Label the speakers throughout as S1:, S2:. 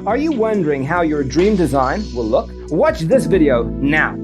S1: Are you wondering how your dream design will look? Watch this video now.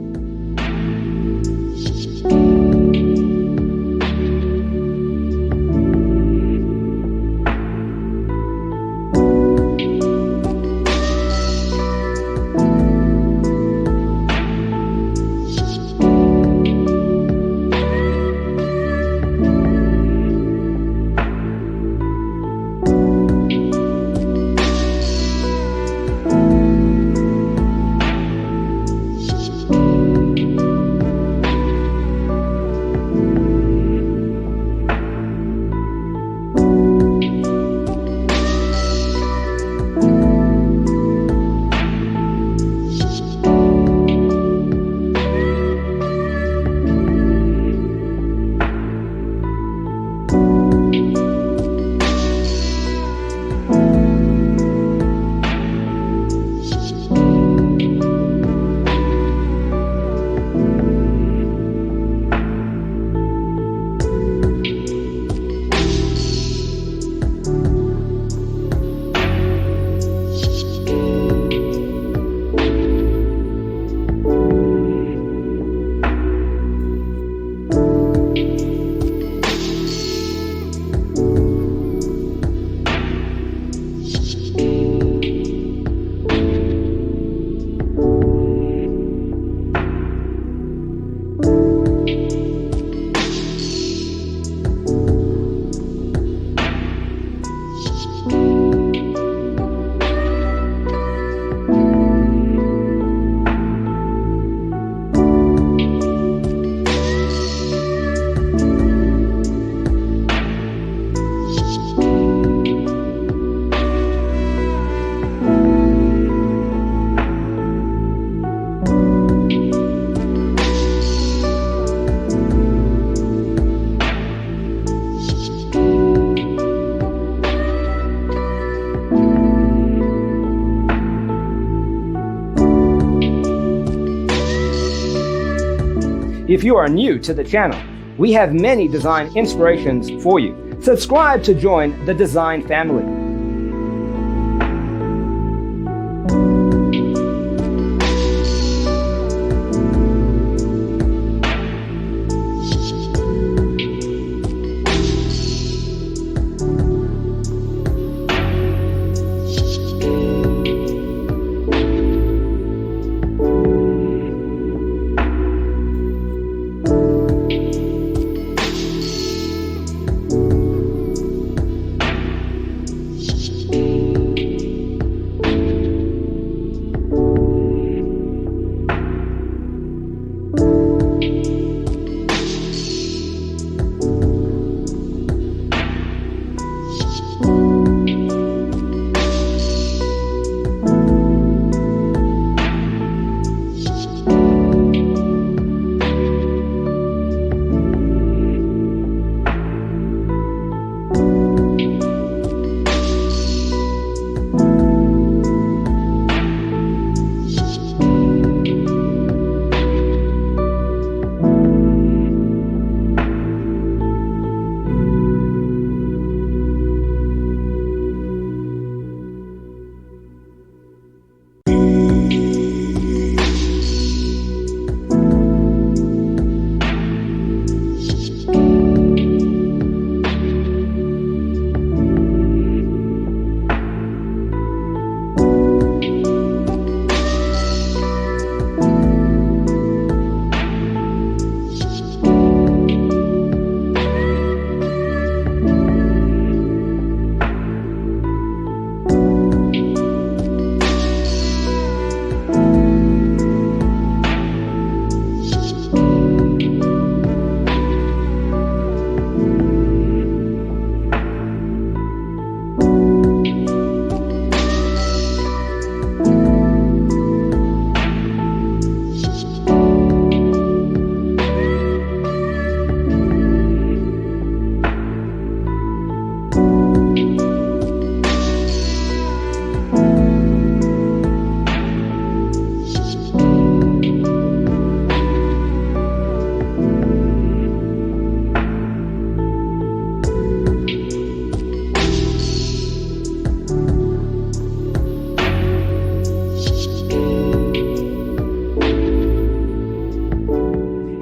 S1: If you are new to the channel, we have many design inspirations for you. Subscribe to join the design family.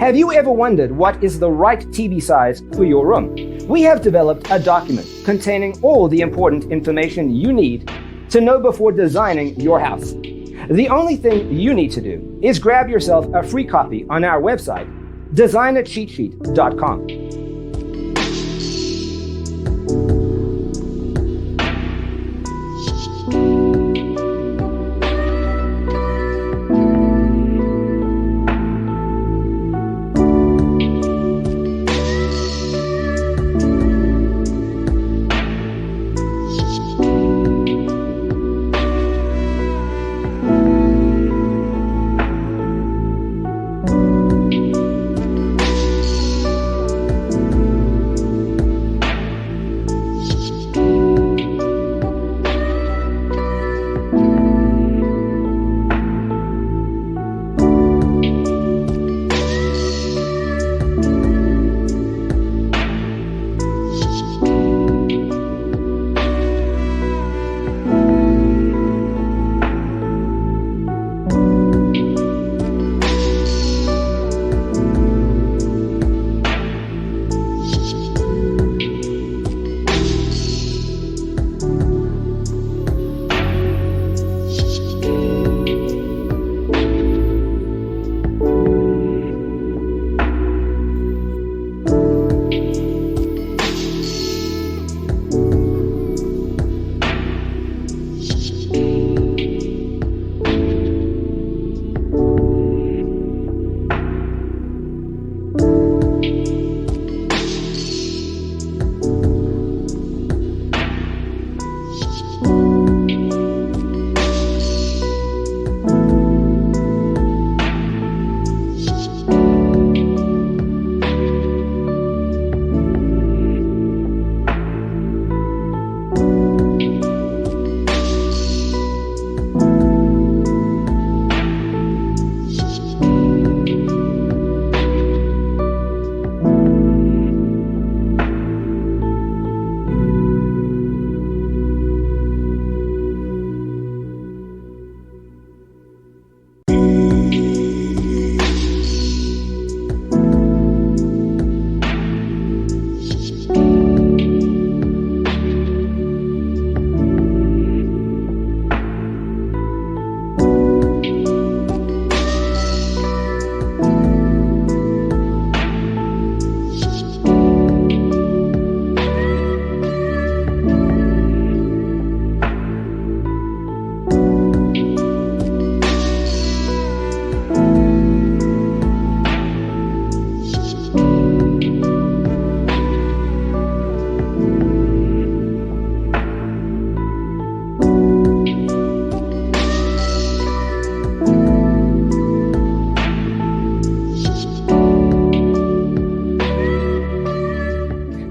S1: Have you ever wondered what is the right TV size for your room? We have developed a document containing all the important information you need to know before designing your house. The only thing you need to do is grab yourself a free copy on our website, designercheatsheet.com.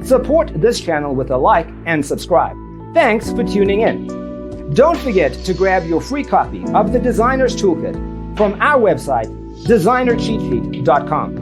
S1: Support this channel with a like and subscribe. Thanks for tuning in. Don't forget to grab your free copy of the Designer's Toolkit from our website, designercheatsheet.com.